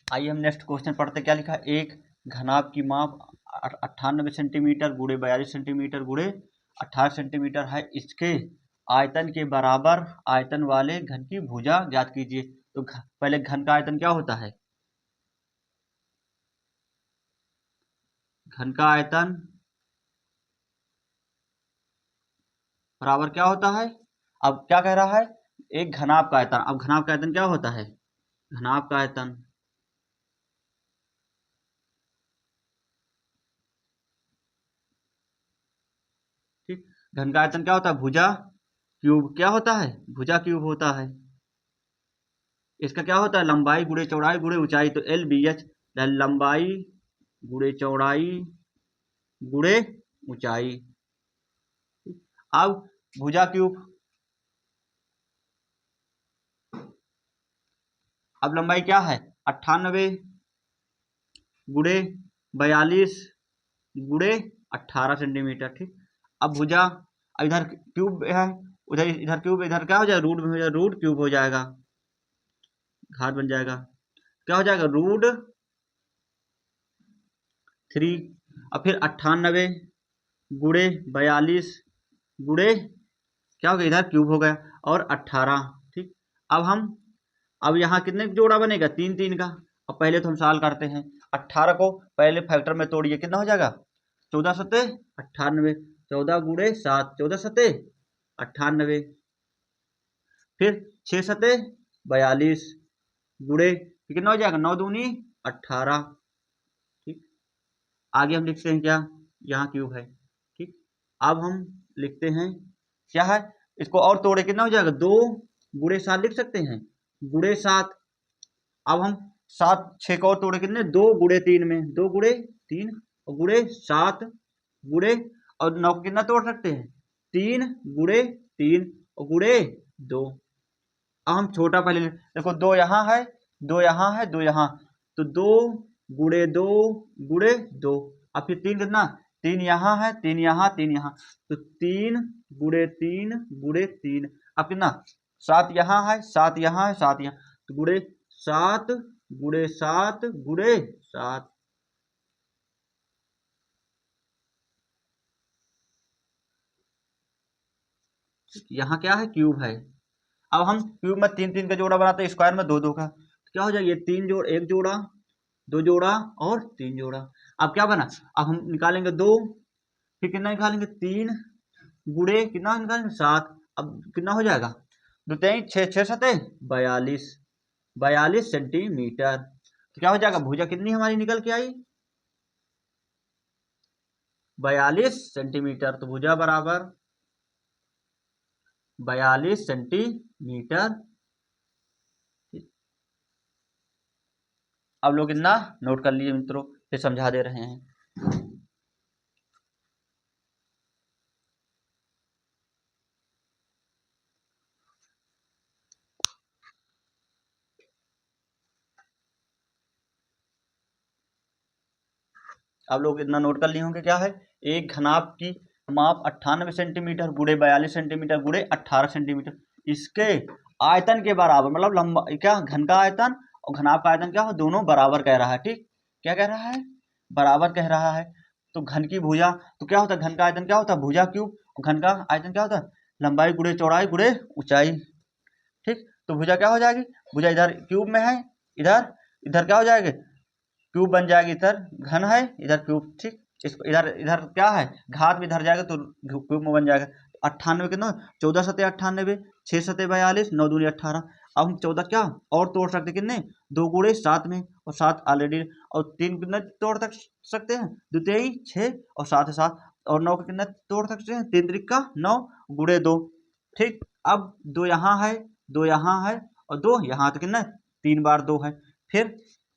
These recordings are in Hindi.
आइए हम नेक्स्ट क्वेश्चन पढ़ते। क्या लिखा है, एक घनाभ की माप 98 सेंटीमीटर गुणे 42 सेंटीमीटर गुणे 18 सेंटीमीटर है, इसके आयतन के बराबर आयतन वाले घन की भुजा ज्ञात कीजिए। तो पहले घन का आयतन क्या होता है, घन का आयतन बराबर क्या होता है। अब क्या कह रहा है, एक घनाभ का आयतन। अब घनाभ का आयतन क्या होता है, घनाभ का आयतन ठीक, घन का आयतन क्या होता है, भुजा क्यूब क्या होता है, भुजा क्यूब होता है। इसका क्या होता है, लंबाई गुणे चौड़ाई गुणे ऊंचाई। तो एल बी एच, लंबाई गुणे चौड़ाई गुणे ऊंचाई। अब भुजा क्यूब, अब लंबाई क्या है 98 गुणे 42 गुणे 18 सेंटीमीटर। ठीक, अब भुजा, इधर क्यूब है, उधर इधर क्यूब, इधर क्या हो जाएगा, रूट में हो जाएगा, रूट क्यूब हो जाएगा, घात बन जाएगा, क्या हो जाएगा, रूट 3। अब फिर 98 गुणे 42 गुणे क्या हो गया, इधर क्यूब हो गया, और 18। ठीक, अब हम, अब यहाँ कितने जोड़ा बनेगा, 3 3 का। अब पहले तो हम सॉल्व करते हैं। 18 को पहले फैक्टर में तोड़िए, कितना हो जाएगा, 14 सत्ते 98, 14 गुणे 7, 14 सत्ते 98, फिर 6 सत्ते 42 गुणे कितना हो जाएगा, 9 दूनी 18। ठीक, आगे हम लिखते हैं क्या, यहाँ क्यूब है। ठीक, अब हम लिखते हैं क्या है, इसको और तोड़े कितना हो जाएगा, 2 गुणे 7 लिख सकते हैं, गुणे 7। अब हम 7 6 को और तोड़े कितने, 2 गुणे 3 में, 2 गुणे 3 और गुणे 7 गुणे, और 9 को कितना तोड़ सकते हैं, 3 गुणे 3 और गुणे 2। अब हम छोटा पहले देखो, 2 यहाँ है, 2 यहाँ है, 2 यहाँ, तो 2 गुणे 2 गुणे 2। अब फिर 3 कितना, 3 यहाँ है, 3 यहाँ, 3 यहाँ, तो 3 गुणे 3 गुणे 3। अब कितना, 7 यहाँ है, 7 यहाँ है, 7 यहाँ, तो गुणे 7 गुणे 7 गुणे 7। यहाँ क्या है, क्यूब है। अब हम क्यूब में 3 3 का जोड़ा बनाते हैं, स्क्वायर में 2 2 का, तो क्या हो जाएगा, ये 3 जोड़, 1 जोड़ा, 2 जोड़ा और 3 जोड़ा। अब क्या बना, अब हम निकालेंगे 2, फिर कितना निकालेंगे, 3 गुणे कितना निकालेंगे, 7। अब कितना हो जाएगा, 2 3 6 6 7 42, 42 सेंटीमीटर। तो क्या हो जाएगा, भुजा कितनी हमारी निकल के आई, 42 सेंटीमीटर। तो भुजा बराबर 42 सेंटीमीटर। अब लोग इतना नोट कर लीजिए मित्रों, फिर समझा दे रहे हैं। आप लोग इतना नोट कर लिए होंगे, क्या है, एक घनाभ की माप 98 सेंटीमीटर गुणे 42 सेंटीमीटर गुणे 18 सेंटीमीटर, इसके आयतन के बराबर, मतलब लंबा क्या, घन का आयतन और घनाभ का आयतन क्या हो, दोनों बराबर कह रहा है। ठीक, क्या कह रहा है, बराबर कह रहा है। तो घन की भुजा, तो क्या होता है, घन का आयतन क्या होता है, भुजा क्यूब, घन का आयतन क्या होता है, लंबाई गुणे चौड़ाई गुणे ऊंचाई। ठीक, तो भुजा क्या हो जाएगी, भुजा इधर क्यूब में है, इधर इधर क्या हो जाएगी, क्यूब बन जाएगी, इधर घन है, इधर क्यूब। ठीक, इसको इधर इधर क्या है, घात में इधर जाएगा तो क्यूब में बन जाएगा। 98 कितना, 14 सत्ते 98, 6 सत्ते 42, 9 दूनी 18। अब हम 14 क्या और तोड़ सकते, कितने, 2 गुणे 7 में, और 7 ऑलरेडी, और 3 कितने तोड़ सकते हैं, 2 3 6 और 7 है 7, और 9 कितने तोड़ सकते हैं, 3 3 का 9 गुणे 2। ठीक, अब 2 यहाँ है, 2 यहाँ है, और 2 यहाँ, तो कितना, 3 बार 2 है, फिर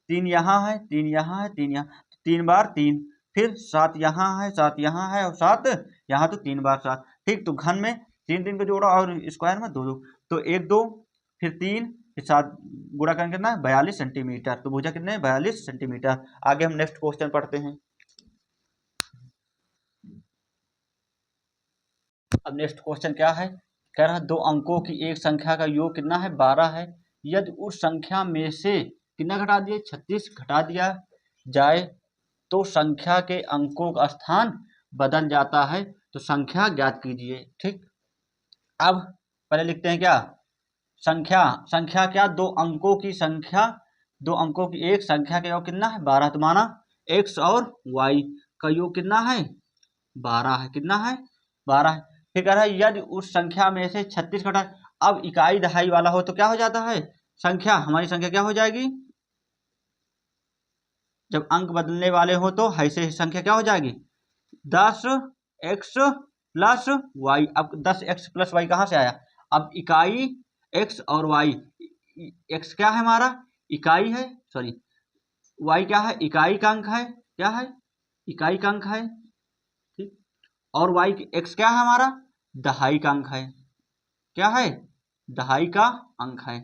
3 यहाँ है, 3 यहाँ है, 3 यहाँ, 3 बार 3, फिर 7 यहाँ है, 7 यहाँ है, और 7 यहाँ, तो 3 बार 7। ठीक, तो घन में 3 3 का जोड़ा और स्क्वायर में 2 2, तो 1 2 फिर 3 फिर 7 गुणा करके कितना, 42 सेंटीमीटर। तो भुजा कितने, 42 सेंटीमीटर। आगे हम नेक्स्ट क्वेश्चन पढ़ते हैं। अब नेक्स्ट क्वेश्चन क्या है, कह रहा है 2 अंकों की एक संख्या का योग कितना है, 12 है, यदि उस संख्या में से कितना घटा दिए 36 घटा दिया जाए तो संख्या के अंकों का स्थान बदल जाता है, तो संख्या ज्ञात कीजिए। ठीक, अब पहले लिखते हैं क्या संख्या क्या दो अंकों की संख्या, दो अंकों की एक संख्या का योग कितना है 12, तो माना x और y का योग कितना है 12 है, कितना है 12 है। फिर कह रहा है यदि उस संख्या में से 36 घटा, अब इकाई दहाई वाला हो तो क्या हो जाता है संख्या, हमारी संख्या क्या हो जाएगी, जब अंक बदलने वाले हो तो ऐसे संख्या क्या हो जाएगी 10x प्लस वाई। अब 10x प्लस वाई कहाँ से आया, अब इकाई x और y, x क्या है हमारा इकाई है, सॉरी y क्या है इकाई का अंक है, क्या है इकाई का अंक है, ठीक, और y x क्या है हमारा दहाई का अंक है, क्या है दहाई का अंक है,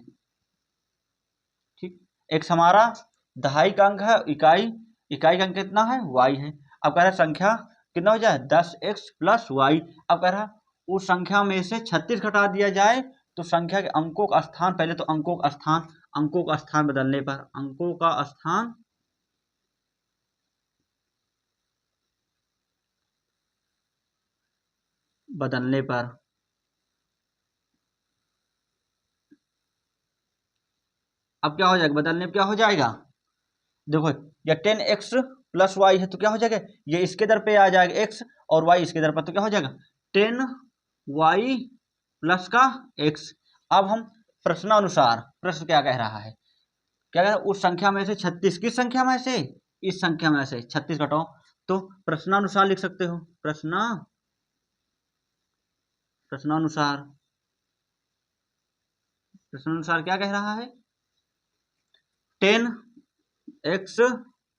ठीक, x हमारा दहाई का अंक है, इकाई का अंक कितना है y है। अब कह रहा है संख्या कितना हो जाए 10x प्लस वाई। अब कह रहा उस संख्या में से 36 घटा दिया जाए तो संख्या के अंकों का स्थान, पहले तो अंकों का स्थान बदलने पर, अंकों का स्थान बदलने पर, अब क्या हो जाएगा बदलने पर क्या हो जाएगा, देखो ये 10x प्लस वाई है तो क्या हो जाएगा ये इसके दर पे आ जाएगा x और y इसके दर पर, तो क्या हो जाएगा 10y प्लस का x। अब हम प्रश्नानुसार, प्रश्न क्या कह रहा है, क्या कह रहा है उस संख्या में से 36, किस संख्या में से इस संख्या में से 36 घटाओ, तो प्रश्नानुसार लिख सकते हो, प्रश्नानुसार क्या कह रहा है 10x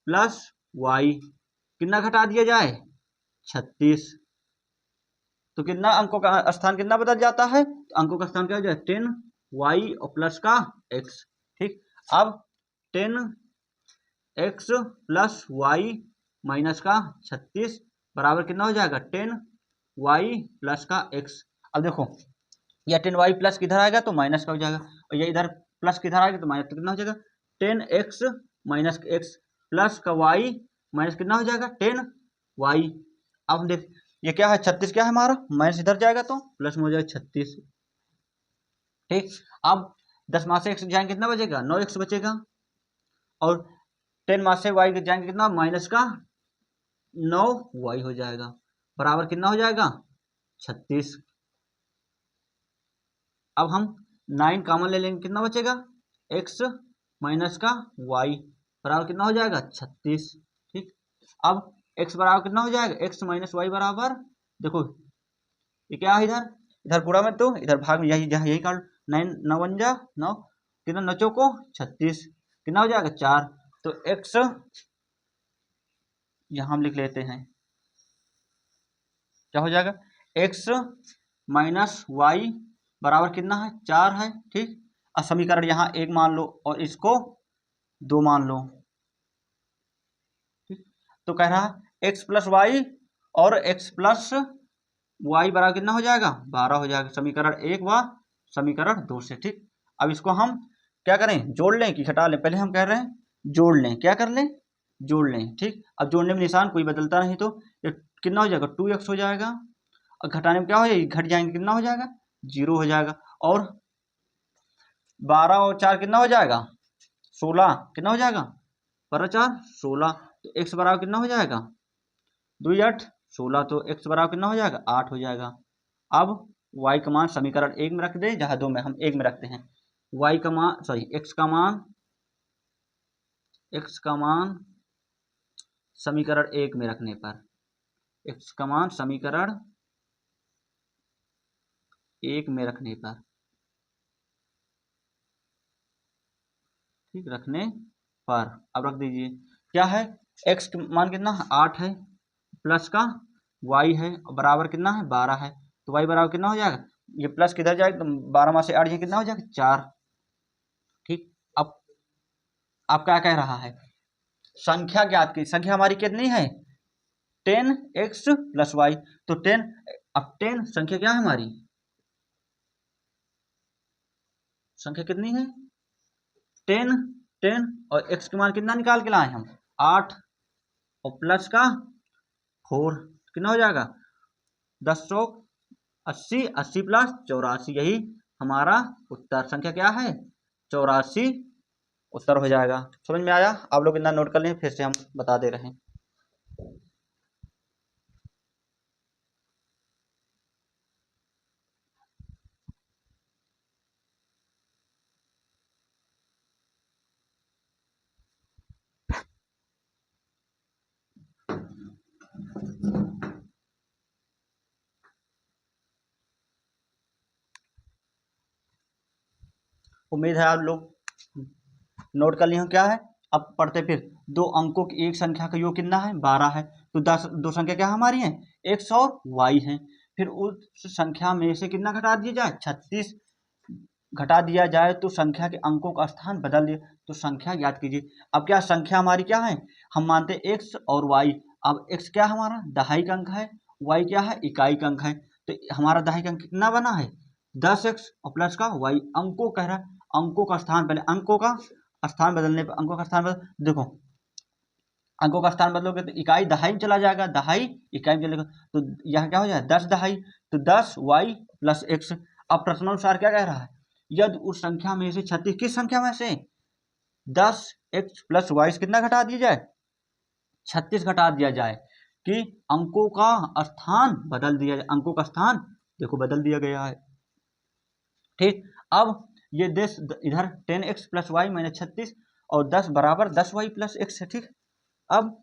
प्लस वाई कितना घटा दिया जाए 36, तो कितना अंकों का स्थान कितना बदल जाता है, तो अंकों का स्थान क्या हो जाए 10y और प्लस का x। ठीक, अब 10x प्लस वाई माइनस का 36 बराबर कितना हो जाएगा 10y प्लस का x। अब देखो यह 10y प्लस किधर आएगा तो माइनस का हो जाएगा, और ये इधर प्लस किधर आएगा तो माइनस, तो कितना हो जाएगा 10x माइनस x प्लस का y माइनस कितना हो जाएगा 10y। अब हम देख ये क्या है 36 क्या है हमारा, माइनस इधर जाएगा तो प्लस में हो जाएगा 36। ठीक, अब 10 में से x जाएंगे कितना बचेगा 9x बचेगा, और 10 में से y जाएंगे कितना माइनस का 9y हो जाएगा, बराबर कितना हो जाएगा 36। अब हम 9 कॉमन ले लेंगे कितना बचेगा x माइनस का y बराबर कितना हो जाएगा 36। ठीक, अब x बराबर कितना हो जाएगा x माइनस वाई बराबर, देखो ये क्या है इधर इधर गुणा में तो इधर भाग में यही काट 9 कितना 9 चौको 36 कितना हो जाएगा 4, तो x यहां हम लिख लेते हैं क्या हो जाएगा x माइनस वाई बराबर कितना है 4 है। ठीक, अब समीकरण यहाँ 1 मान लो और इसको 2 मान लो। ठीक, तो कह रहा x प्लस वाई और x प्लस वाई बराबर कितना हो जाएगा 12 हो जाएगा, समीकरण 1 व समीकरण 2 से। ठीक, अब इसको हम क्या करें जोड़ लें कि घटा लें, पहले हम कह रहे हैं जोड़ लें, क्या कर लें जोड़ लें। ठीक, अब जोड़ने में निशान कोई बदलता नहीं तो ये कितना हो जाएगा 2x हो जाएगा, और घटाने में क्या हो जाएगा घट जाएंगे कितना हो जाएगा 0 हो जाएगा, और 12 और 4 कितना हो जाएगा 16, कितना हो जाएगा 12 4 16, तो x बराबर कितना हो जाएगा 2 8 16, तो x बराबर कितना हो जाएगा 8 हो जाएगा। अब y का मान समीकरण 1 में रख दे, जहां 2 में हम 1 में रखते हैं, y का मान सॉरी x का मान समीकरण 1 में रखने पर, x का मान समीकरण 1 में रखने पर, ठीक रखने पर अब रख दीजिए क्या है x का मान कितना 8 है प्लस का y है बराबर कितना है 12 है, तो y बराबर कितना हो जाएगा ये प्लस किधर जाएगा तो 12 में से 8 कितना हो जाएगा 4। ठीक, अब आप क्या कह रहा है संख्या ज्ञात की, संख्या हमारी कितनी है 10x प्लस वाई, तो 10 अब 10 संख्या क्या है हमारी संख्या कितनी है 10 10 और x के मान कितना निकाल के लाए हम 8 और प्लस का 4 कितना हो जाएगा 1080 80 प्लस 84 यही हमारा उत्तर संख्या क्या है 84 उत्तर हो जाएगा। समझ में आया? आप लोग इतना नोट कर लें फिर से हम बता दे रहे हैं। उम्मीद है आप लोग नोट कर लिए हो क्या है। अब पढ़ते फिर दो अंकों की एक संख्या का योग कितना है 12 है तो 10 दो संख्या क्या हमारी है x और y है। फिर उस संख्या में से कितना घटा दिया जाए 36 घटा दिया जाए तो संख्या के अंकों का स्थान बदल दिए तो संख्या याद कीजिए। अब क्या संख्या हमारी क्या है हम मानते हैं x और y। अब x क्या हमारा दहाई का अंक है y क्या है इकाई का अंक है तो हमारा दहाई का अंक कितना बना है 10x और प्लस का y अंकों कह रहा है अंकों का स्थान पहले अंकों का स्थान बदलने पर अंकों का स्थान बदल देखो अंकों का स्थान बदलोगे तो इकाई दहाई में चला जाएगा दहाई इकाई में चलेगा तो यहाँ क्या हो जाए 10 दहाई तो 10 y प्लस x। अब प्रश्नानुसार क्या कह रहा है यदि उस संख्या में से 36 किस संख्या में से 10x प्लस y कितना घटा दिया जाए 36 घटा दिया जाए कि अंकों का स्थान बदल दिया जाए अंकों का स्थान देखो बदल दिया गया है। ठीक अब ये देश इधर 10x प्लस वाई माइनस 36 और 10 बराबर 10y प्लस x है। ठीक अब